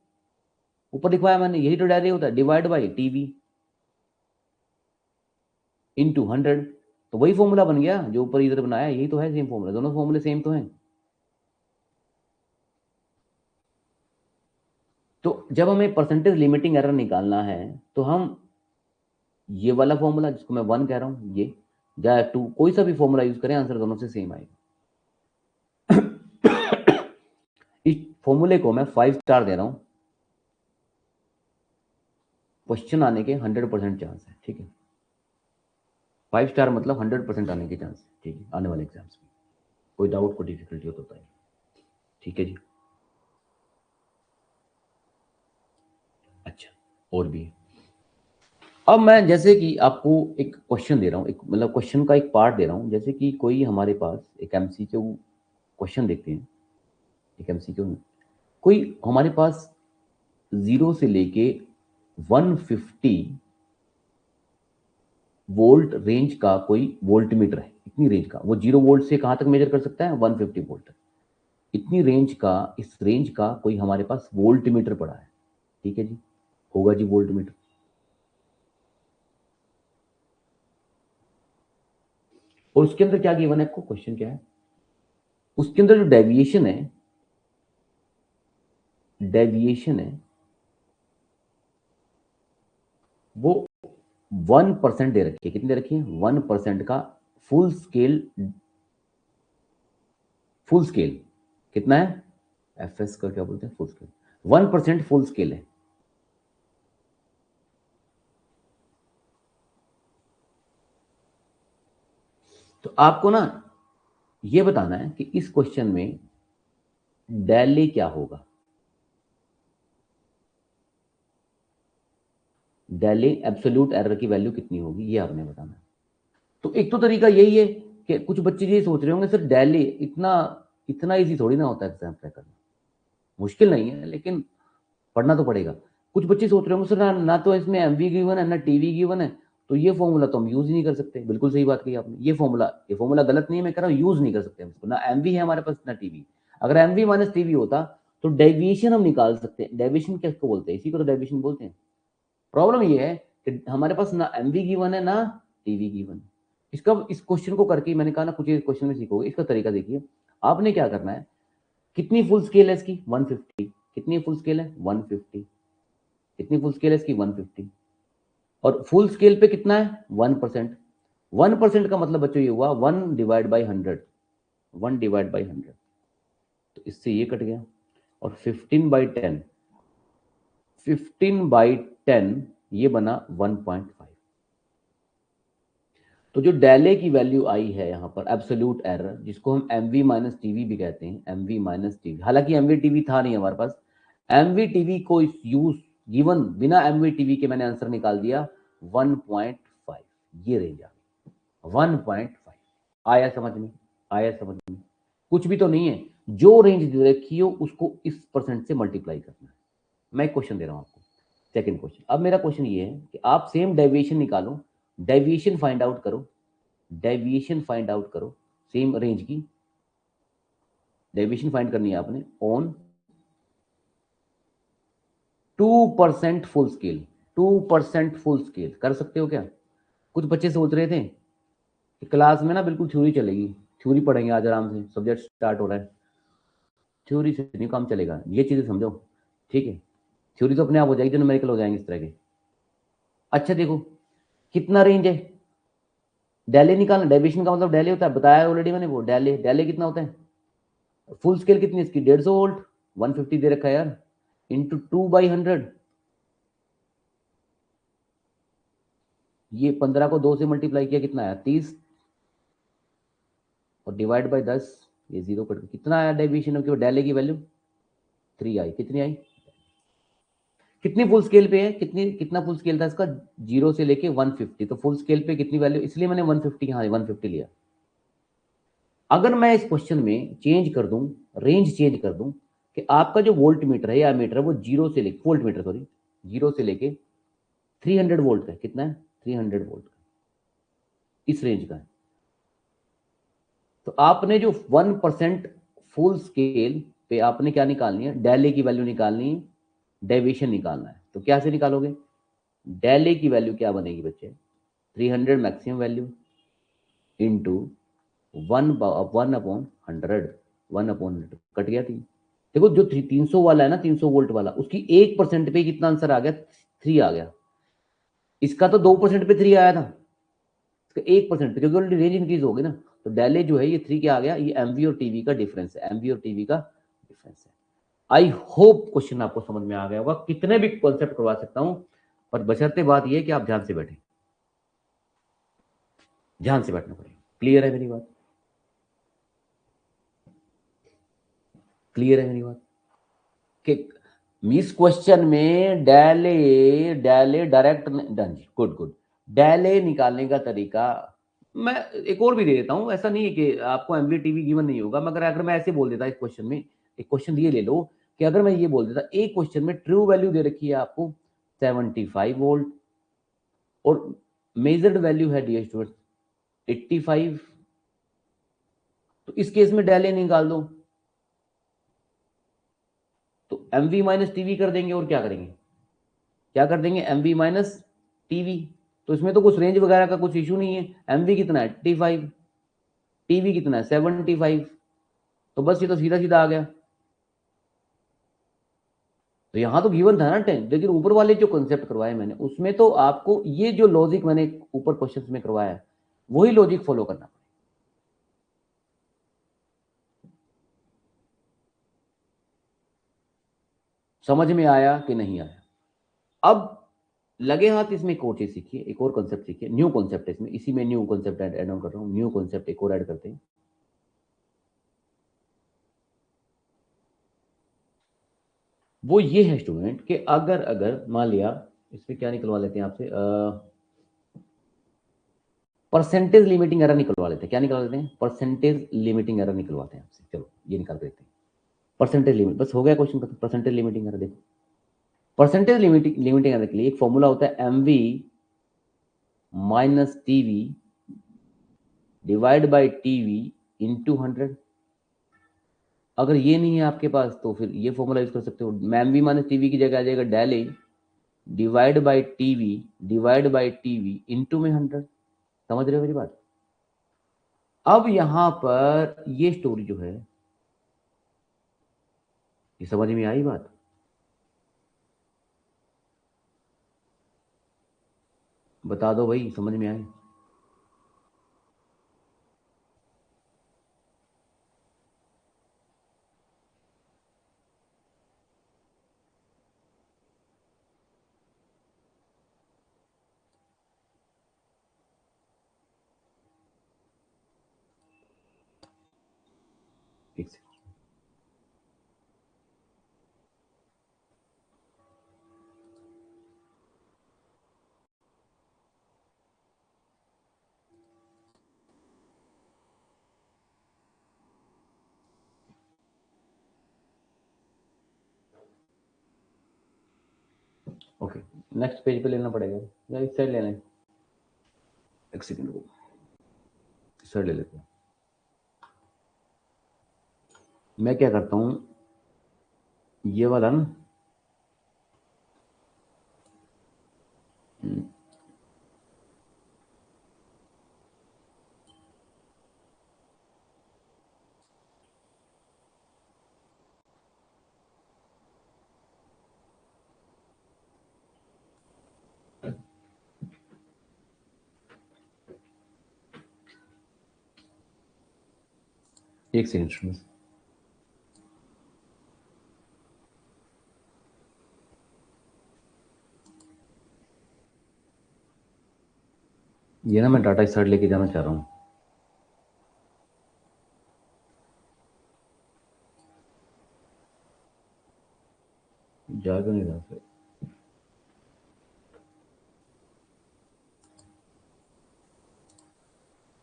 ऊपर लिखवाया मैंने, यही तो डेल ए होता है, डिवाइड बाई टीवी इंटू 100। तो वही फॉर्मूला बन गया जो ऊपर इधर बनाया, यही तो है सेम फॉर्मूला। दोनों फॉर्मूले सेम तो हैं। तो जब हमें परसेंटेज लिमिटिंग एरर निकालना है, तो हम ये वाला फॉर्मूला जिसको मैं 1 कह रहा हूं, ये, या 2, कोई सा भी फॉर्मूला यूज करें, आंसर दोनों से सेम आएगा। इस फॉर्मूले को मैं 5 स्टार दे रहा हूं। क्वेश्चन आने के 100% चांस है, ठीक है? 5 स्टार मतलब 100% आने के चांस है, ठीक है, आने वाले एग्जाम्स में। कोई डाउट, कोई डिफिकल्टी हो तो बताइए। ठीक है जी। अच्छा, और भी है। अब मैं जैसे कि आपको एक क्वेश्चन दे रहा हूँ, एक मतलब क्वेश्चन का एक पार्ट दे रहा हूँ। जैसे कि कोई हमारे पास एक एमसीक्यू क्वेश्चन देखते हैं, एक एमसीक्यू में कोई हमारे पास 0 से लेके 150 वोल्ट रेंज का कोई वोल्ट मीटर है। इतनी रेंज का, वो 0 वोल्ट से कहाँ तक मेजर कर सकता है? 150 वोल्ट तक। इतनी रेंज का, इस रेंज का कोई हमारे पास वोल्ट मीटर पड़ा है। ठीक है जी, होगा जी वोल्ट मीटर। और उसके अंदर क्या गिवन है आपको? क्वेश्चन क्या है उसके अंदर? जो डेविएशन है वो 1% दे रखी है। कितनी दे रखी है? 1% का फुल स्केल। फुल स्केल कितना है? एफ का क्या बोलते हैं? Full scale. 1% फुल स्केल है। तो आपको ना ये बताना है कि इस क्वेश्चन में डेल ए क्या होगा, डेल ए एब्सोल्यूट एरर की वैल्यू कितनी होगी, ये आपने बताना है। तो एक तो तरीका यही है कि कुछ बच्चे ये सोच रहे होंगे सर डेल ए इतना इतना इजी थोड़ी ना होता है एग्जाम क्रैक करना, मुश्किल नहीं है लेकिन पढ़ना तो पड़ेगा। कुछ बच्चे सोच रहे होंगे सर ना तो इसमें एमवी गिवन है ना टीवी गिवन है, तो ये फॉर्मूला तो हम यूज ही नहीं कर सकते। बिल्कुल सही बात कही आपने, ये फॉर्मूला गलत नहीं है, मैं कह रहा हूँ यूज नहीं कर सकते हम इसको, ना एमवी है हमारे पास ना टीवी। अगर एमवी माइनस टीवी होता तो डेविएशन हम निकाल सकते हैं। डेविएशन किसको बोलते हैं, इसी को तो डेविएशन बोलते हैं। प्रॉब्लम ये है कि हमारे पास ना एमवी गिवन है ना टीवी गिवन है। इसका इस क्वेश्चन को करके मैंने कहा ना कुछ क्वेश्चन में सीखोगे। इसका तरीका देखिए, आपने क्या करना है, कितनी फुल स्केल है इसकी 150, कितनी फुल स्केल है 150, कितनी फुल स्केल है इसकी 150, और फुल स्केल पे कितना है 1%। 1% का मतलब बच्चों ये हुआ 1/100, 1/100। तो इससे ये कट गया, और 15/10, 15/10 ये बना 1.5। तो जो डेले की वैल्यू आई है यहाँ पर एब्सोल्यूट एरर, जिसको हम एमवी माइनस टीवी भी कहते हैं, एमवी माइनस टीवी, हालांकि एमवी टीवी था नहीं हमारे पास, एमवी टीवी को इस यूज गिवन बिना एमवी टीवी के मैंने आंसर निकाल दिया 1.5, ये रेंज आ गई 1.5। आया समझ में, आया समझ में, कुछ भी तो नहीं है, जो रेंज दे रखी हो उसको इस परसेंट से मल्टीप्लाई करना है। मैं क्वेश्चन दे रहा हूं आपको, सेकंड क्वेश्चन। अब मेरा क्वेश्चन ये है कि आप सेम डेविएशन निकालो, डेविएशन फाइंड आउट करो, डेविएशन फाइंड आउट करो सेम रेंज की, डेविएशन फाइंड करनी है आपने on 2% full scale. 2% full scale कर सकते हो क्या? कुछ बच्चे सोच रहे थे कि क्लास में ना बिल्कुल थ्योरी चलेगी, थ्योरी पढ़ेंगे आज आराम से, सब्जेक्ट स्टार्ट हो रहा है, थ्योरी से नहीं काम चलेगा, ये चीजें समझो, ठीक है? थ्योरी तो अपने आप हो जाएगी, जो न्यूमेरिकल हो जाएंगे इस तरह के। अच्छा देखो, कितना रेंज है, डेले निकालना, डेविएशन का मतलब डेले होता है, बताया ऑलरेडी मैंने, वो डेले, डेले कितना होता है, फुल स्केल कितनी है इसकी 150 वोल्ट, 150 दे रखा है यार, इंटू 2/100, ये 15 को 2 से मल्टीप्लाई किया कितना आया 30, और डिवाइड बाय 10, ये 0 कट कितना आया डेविएशन की डेले की वैल्यू 3 आई, कितनी आई, कितनी फुल स्केल पे है, कितना फुल स्केल था इसका, 0 से लेके 150, तो फुल स्केल पे कितनी वैल्यू, इसलिए मैंने 150, हाँ 150 लिया। अगर मैं इस क्वेश्चन में चेंज कर दूं, रेंज चेंज कर दूं कि आपका जो वोल्ट मीटर है या मीटर है वो 0 से लेके, वोल्ट मीटर सॉरी, 0 से लेके 300 वोल्ट का, कितना है 300 वोल्ट का, इस रेंज का है, तो आपने जो 1% फुल स्केल पे आपने क्या निकालनी है, डेले की वैल्यू निकालनी है, डेविएशन निकालना है। तो क्या से निकालोगे, डेले की वैल्यू क्या बनेगी बच्चे, 300 मैक्सिमम वैल्यू इंटू 1/100, 1/100 कट गया 3। देखो जो 300 वाला है ना, 300 वोल्ट वाला, उसकी 1% पे कितना आंसर आ गया, 3 आ गया। इसका तो 2% पे 3 आया था, इसका 1% पे, क्योंकि ऑलरेडी रेंज इंक्रीज हो गई ना। तो डेले जो है ये 3 क्या आ गया, ये एमवी और टीवी का डिफरेंस है, एमवी और टीवी का डिफरेंस है। आई होप क्वेश्चन आपको समझ में आ गया होगा, कितने भी कॉन्सेप्ट करवा सकता हूं, पर बशर्ते बात यह कि आप ध्यान से बैठे, ध्यान से बैठना पड़ेगा। क्लियर है मेरी बात, क्लियर है मेरी बात कि मिस क्वेश्चन में डेले, डेले डायरेक्ट डन जी, गुड गुड, डेले निकालने का तरीका मैं एक और भी दे देता हूं। ऐसा नहीं है कि आपको एमवी टीवी गिवन नहीं होगा, मगर अगर मैं ऐसे बोल देता इस क्वेश्चन में, एक क्वेश्चन ये ले लो कि अगर मैं ये बोल देता एक क्वेश्चन में ट्रू वैल्यू दे रखी है आपको 75 वोल्ट, और मेजर्ड वैल्यू है डियर स्टूडेंट 85, तो इस केस में डेले निकाल दो, तो एमवी माइनस टीवी कर देंगे, और क्या करेंगे, क्या कर देंगे, एमवी माइनस टीवी। तो इसमें तो कुछ रेंज वगैरह का कुछ इशू नहीं है, एमवी कितना है 85, टीवी कितना है 75, तो बस ये तो सीधा सीधा आ गया। तो यहां तो गिवन था ना 10, लेकिन ऊपर वाले जो कॉन्सेप्ट करवाए मैंने उसमें तो आपको ये जो लॉजिक मैंने ऊपर क्वेश्चन में करवाया है वही लॉजिक फॉलो करना पड़ेगा। समझ में आया कि नहीं आया? अब लगे हाथ इसमें एक और चीज सीखिए, एक और कॉन्सेप्ट सीखिए, न्यू कॉन्सेप्ट है इसमें, इसी में न्यू कॉन्सेप्ट ऐड ऑन कर रहा हूँ, न्यू कॉन्सेप्ट एक और ऐड करते हैं। वो ये है स्टूडेंट कि अगर अगर मान लिया इसमें क्या निकलवा लेते हैं आपसे, परसेंटेज लिमिटिंग एरर निकलवा लेते हैं। क्या निकलवा लेते हैं? परसेंटेज लिमिटिंग एरर निकलवाते हैं आपसे। चलो ये निकाल देते हैं। परसेंटेज लिमिट, बस हो गया क्वेश्चन का। परसेंटेज लिमिटिंग एरर देखो, परसेंटेज लिमिटिंग एरर के लिए एक फॉर्मूला होता है MV minus TV divide by TV into 100। अगर ये नहीं है आपके पास तो फिर ये फॉर्मूला यूज कर सकते हो। एमवी माइनस टीवी की जगह आ जाएगा del A divide by TV into में 100। समझ रहे हो मेरी बात? अब यहां पर ये स्टोरी जो है, ये समझ में आई बात? बता दो भाई, समझ में आए? एक सेकंड। ओके, नेक्स्ट पेज पे लेना पड़ेगा या इस साइड ले लें? एक सेकंड को, इस साइड ले लेते हैं। मैं क्या करता हूं, ये वाला ना, एक सेकंड। ये ना मैं डाटा इस साइड लेके जाना चाह रहा हूँ। जा क्यों नहीं रहा फिर?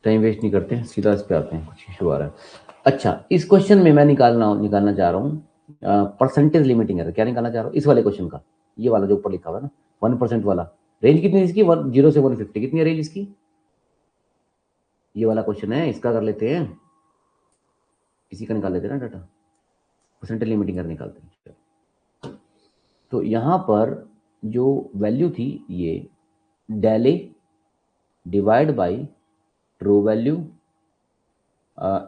टाइम वेस्ट नहीं करते, सीधा इस पे आते हैं। कुछ इशू आ रहा है। अच्छा, इस क्वेश्चन में मैं निकालना चाह रहा हूँ परसेंटेज लिमिटिंग एरर। क्या निकालना चाह रहा हूँ इस वाले क्वेश्चन का? ये वाला जो ऊपर लिखा हुआ है ना, 1% वाला। रेंज कितनी है इसकी? 0 से 150। कितनी है रेंज इसकी? ये वाला क्वेश्चन है, इसका कर लेते हैं। इसी का निकाल लेते हैं ना डाटा। परसेंटेज लिमिटिंग एरर निकालते हैं। तो यहां पर जो वैल्यू थी, ये del A divide by true value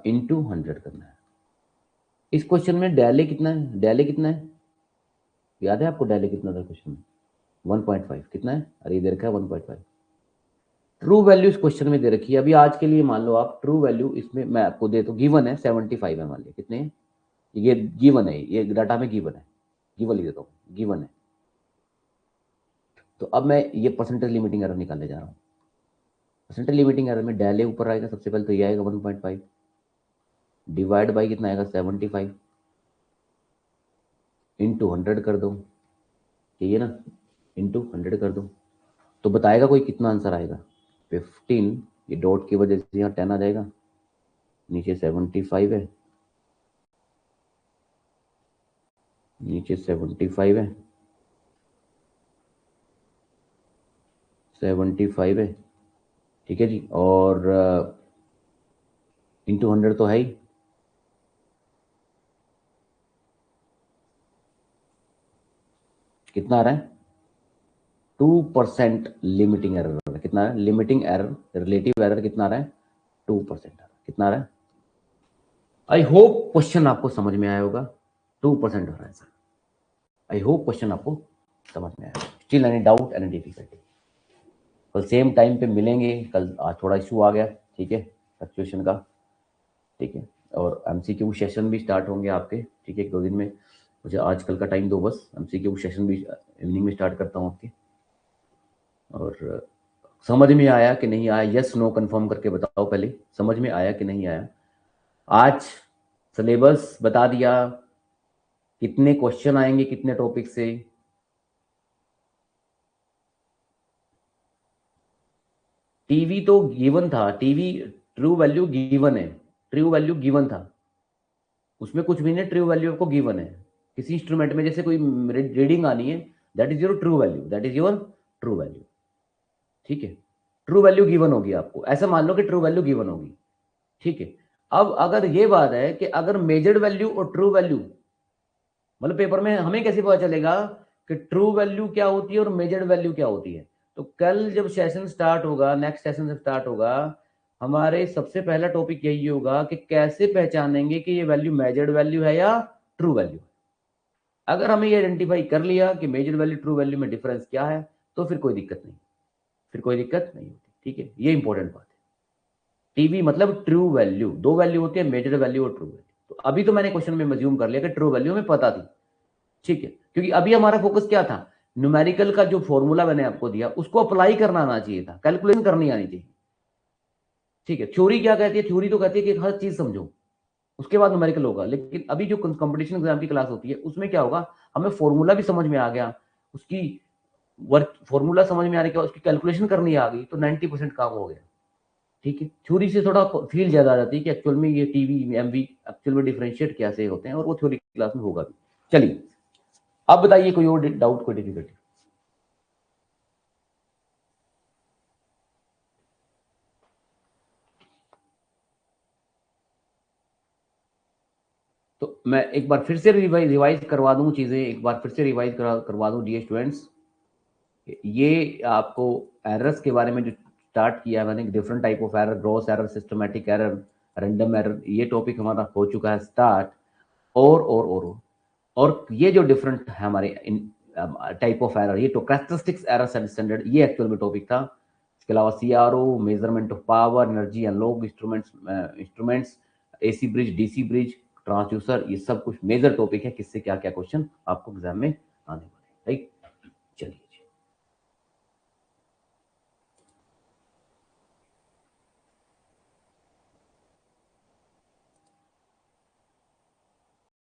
into 100 करना है। इस क्वेश्चन में डेल ए कितना है? डेल ए कितना है याद है आपको? डेल ए कितना था क्वेश्चन में? 1.5। कितना है? अरे ये दे रखा है 1.5। ट्रू वैल्यू इस क्वेश्चन में दे रखी है। अभी आज के लिए मान लो आप ट्रू वैल्यू इसमें मैं आपको दे, तो गिवन है 75 है। मान लिया कितने हैं? ये गिवन है, ये डाटा में गिवन है। गिवन लिख देता हूँ, गिवन है। तो अब मैं ये परसेंटेज लिमिटिंग एरर निकालने जा रहा हूँ। परसेंटेज लिमिटिंग एरर में डेल ए ऊपर आएगा सबसे पहले, तो ये आएगा 1.5 डिवाइड बाई कितना आएगा? 75 इंटू 100 कर दो, यही है ना? इंटू 100 कर दो, तो बताएगा कोई कितना आंसर आएगा? 15। ये डॉट की वजह से यहाँ 10 आ जाएगा, नीचे 75 है, नीचे 75 है, 75 है। ठीक है जी। और इंटू 100 तो है ही। कितना आ रहा है? 2% लिमिटिंग एरर। कितना है लिमिटिंग एरर? रिलेटिव एरर कितना आ रहा है? 2%। कितना आ रहा है? आई होप क्वेश्चन आपको समझ में आया होगा। 2% हो रहा है सर। आई होप क्वेश्चन आपको समझ में आया। Still any doubt, any difficulty? कल सेम टाइम पे मिलेंगे। कल आज थोड़ा इशू आ गया, ठीक है, फ्लक्चुएशन का। ठीक है, और एमसीक्यू सेशन भी स्टार्ट होंगे आपके। ठीक है, 1-2 दिन में। मुझे आज कल का टाइम दो बस। एमसीक्यू सेशन भी इवनिंग में स्टार्ट करता हूँ आपके। और समझ में आया कि नहीं आया? यस नो कंफर्म करके बताओ पहले, समझ में आया कि नहीं आया? आज सिलेबस बता दिया, कितने क्वेश्चन आएंगे कितने टॉपिक से? टीवी तो गिवन था, टीवी ट्रू वैल्यू गिवन है, ट्रू वैल्यू गिवन था, उसमें कुछ भी नहीं, ट्रू वैल्यू आपको गिवन है। किसी इंस्ट्रूमेंट में जैसे कोई रीडिंग आनी है, that is your true value, that is your true value. ठीक है, ट्रू वैल्यू गिवन होगी आपको, ऐसा मान लो कि ट्रू वैल्यू गिवन होगी। ठीक है, अब अगर ये बात है कि अगर मेजर्ड वैल्यू और ट्रू वैल्यू, मतलब पेपर में हमें कैसे पता चलेगा कि ट्रू वैल्यू क्या होती है और मेजर्ड वैल्यू क्या होती है? तो कल जब सेशन स्टार्ट होगा, नेक्स्ट सेशन जब स्टार्ट होगा, हमारे सबसे पहला टॉपिक यही होगा कि कैसे पहचानेंगे कि ये वैल्यू मेजर्ड वैल्यू है या ट्रू वैल्यू। अगर हमें ये आइडेंटिफाई कर लिया कि मेजर्ड वैल्यू ट्रू वैल्यू में डिफरेंस क्या है, तो फिर कोई दिक्कत नहीं, फिर कोई दिक्कत नहीं होती। ठीक है, ये इंपॉर्टेंट बात है। टीवी मतलब ट्रू वैल्यू, दो वैल्यू होती है, मेजर्ड वैल्यू और ट्रू वैल्यू। तो अभी तो मैंने क्वेश्चन में मज्यूम कर लिया कि ट्रू वैल्यू हमें पता थी। ठीक है, क्योंकि अभी हमारा फोकस क्या था, न्यूमेरिकल का जो फॉर्मूला मैंने आपको दिया उसको अप्लाई करना आना चाहिए था, कैलकुलेशन करनी आनी चाहिए। ठीक है, थ्योरी क्या कहती है? थ्योरी तो कहती है कि हर चीज समझो, उसके बाद न्यूमेरिकल होगा। लेकिन अभी जो कंपटीशन एग्जाम की क्लास होती है उसमें क्या होगा, हमें फॉर्मूला भी समझ में आ गया, उसकी वर्क फॉर्मूला समझ में आने के बाद उसकी कैलकुलेशन करनी आ गई, तो 90% काम हो गया। ठीक है, थ्योरी से थोड़ा फील ज्यादा आ जाती है कि एक्चुअल में ये टीवी एमवी एक्चुअल में डिफरेंशिएट कैसे होते हैं, और वो थ्योरी क्लास में होगा भी। चलिए, अब बताइए कोई और डाउट, कोई डिफिकल्टी? तो मैं एक बार फिर से रिवाइज करवा दूं चीजें, एक बार फिर से रिवाइज करवा दूं डियर स्टूडेंट्स। ये आपको एरर्स के बारे में जो स्टार्ट किया है मैंने, different type of error, gross error, systematic error, random error, ये टॉपिक हमारा हो चुका है स्टार्ट। और ये जो डिफरेंट है हमारे टाइप ऑफ एरर, ये तो कैरेक्टरिस्टिक्स एरर स्टैंडर्ड, ये एक्चुअल में टॉपिक था। इसके अलावा CRO, measurement of power, energy, analog instruments, AC bridge, DC bridge, transducer, ये सब कुछ मेजर टॉपिक है, किससे क्या क्या क्वेश्चन आपको एग्जाम में आने वाले। राइट, चलिए।